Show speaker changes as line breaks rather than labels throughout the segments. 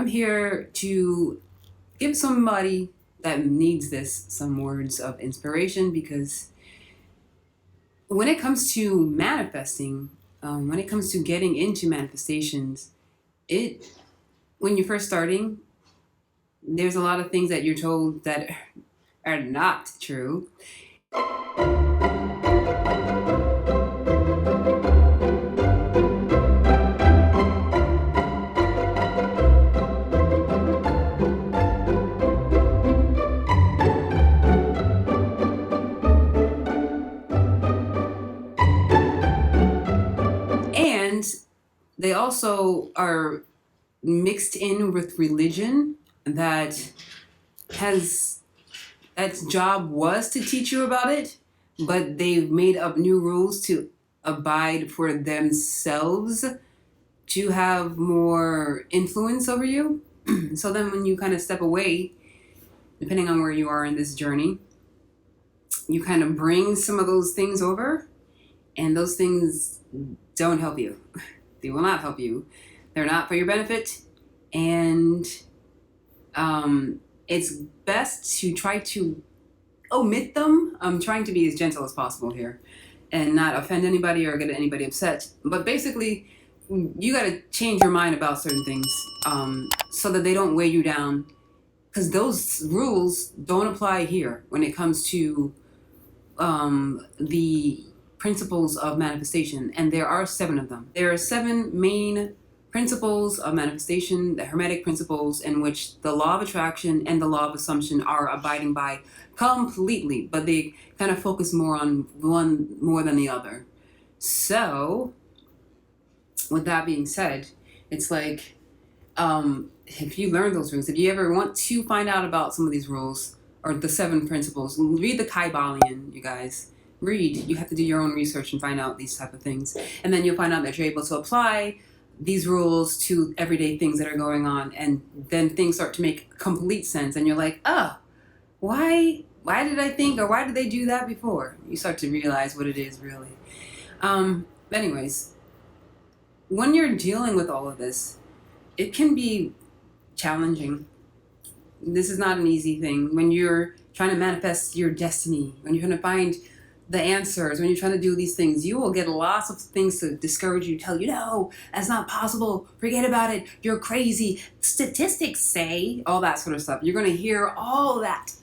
I'm here to give somebody that needs this some words of inspiration, because when it comes to manifesting, when it comes to getting into manifestations, it when you're first starting, there's a lot of things that you're told that are not true. And they also are mixed in with religion that has that's job was to teach you about it, but they've made up new rules to abide for themselves to have more influence over you. So then when you kind of step away, depending on where you are in this journey, you kind of bring some of those things over, and those things don't help you. They will not help you. They're not for your benefit. And it's best to try to omit them. I'm trying to be as gentle as possible here and not offend anybody or get anybody upset. But basically, you got to change your mind about certain things so that they don't weigh you down. Because those rules don't apply here when it comes to the principles of manifestation. And there are 7 of them. There are 7 main principles of manifestation, the Hermetic principles, in which the law of attraction and the law of assumption are abiding by completely, but they kind of focus more on one more than the other. So, with that being said, it's like, if you learn those rules, if you ever want to find out about some of these rules, or the 7 principles, read the Kybalion, you guys. Read. You have to do your own research and find out these type of things. And then you'll find out that you're able to apply these rules to everyday things that are going on, and then things start to make complete sense, and you're like, oh, why did I think, or why did they do that before? You start to realize what it is really. Anyways, when you're dealing with all of this, it can be challenging. This is not an easy thing. When you're trying to manifest your destiny, when you're trying to find the answers, when you're trying to do these things, you will get lots of things to discourage you, tell you, no, that's not possible, forget about it, you're crazy, statistics say, all that sort of stuff. You're going to hear all that.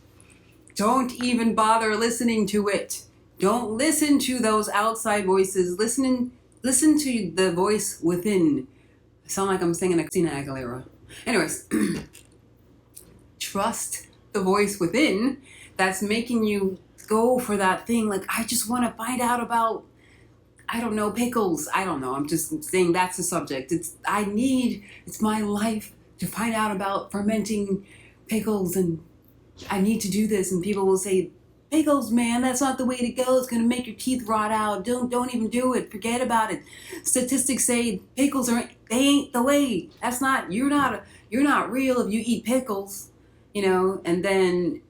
Don't even bother listening to it. Don't listen to those outside voices. Listen to the voice within. I sound like I'm singing a Christina Aguilera. Anyways, trust the voice within that's making you go for that thing. Like, I just want to find out about, I don't know, pickles. I don't know. I'm just saying that's the subject. It's my life to find out about fermenting pickles, and I need to do this. And people will say, pickles, man, that's not the way to go. It's going to make your teeth rot out. Don't even do it. Forget about it. Statistics say pickles they ain't the way. That's not, you're not real if you eat pickles, and then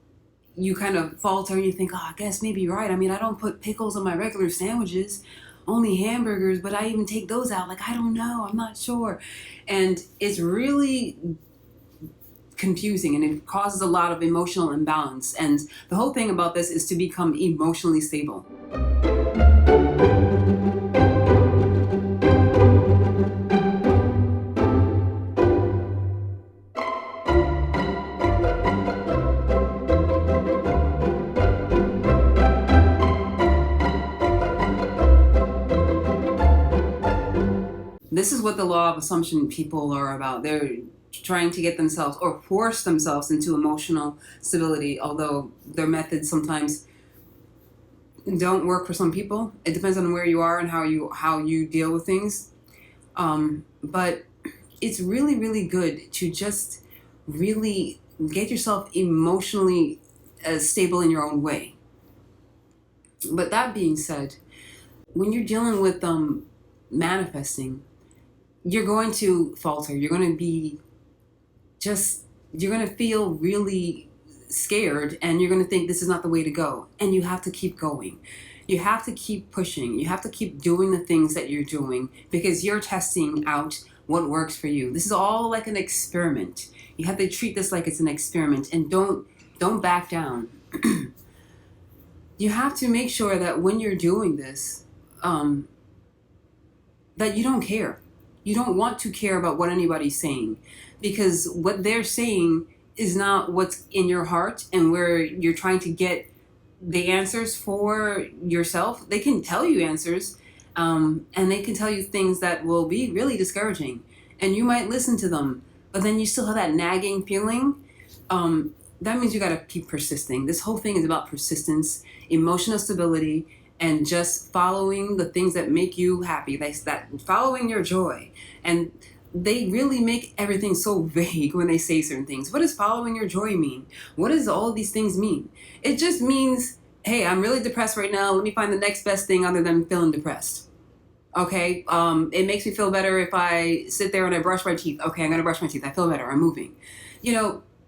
you kind of falter and you think, I guess maybe you're right. I mean, I don't put pickles on my regular sandwiches, only hamburgers, but I even take those out. Like, I don't know, I'm not sure. And it's really confusing, and it causes a lot of emotional imbalance. And the whole thing about this is to become emotionally stable. This is what the law of assumption people are about. They're trying to get themselves or force themselves into emotional stability, although their methods sometimes don't work for some people. It depends on where you are and how you deal with things. But it's really, really good to just really get yourself emotionally stable in your own way. But that being said, when you're dealing with manifesting, you're going to falter. You're going to feel really scared, and you're going to think this is not the way to go. And you have to keep going. You have to keep pushing. You have to keep doing the things that you're doing, because you're testing out what works for you. This is all like an experiment. You have to treat this like it's an experiment, and don't back down. You have to make sure that when you're doing this, that you don't care. You don't want to care about what anybody's saying, because what they're saying is not what's in your heart and where you're trying to get the answers for yourself. They can tell you answers, and they can tell you things that will be really discouraging, and you might listen to them, but then you still have that nagging feeling. That means you got to keep persisting. This whole thing is about persistence, emotional stability, and just following the things that make you happy. That following your joy. And they really make everything so vague when they say certain things. What does following your joy mean? What does all of these things mean? It just means, hey, I'm really depressed right now. Let me find the next best thing other than feeling depressed. Okay, it makes me feel better if I sit there and I brush my teeth. Okay, I'm going to brush my teeth. I feel better. I'm moving.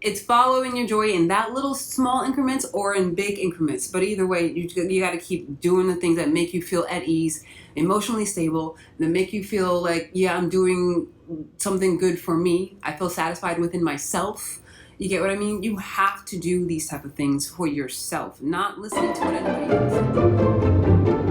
It's following your joy in that little small increments or in big increments. But either way, you got to keep doing the things that make you feel at ease, emotionally stable, that make you feel like, yeah, I'm doing something good for me. I feel satisfied within myself. You get what I mean? You have to do these type of things for yourself, not listening to what anybody else says.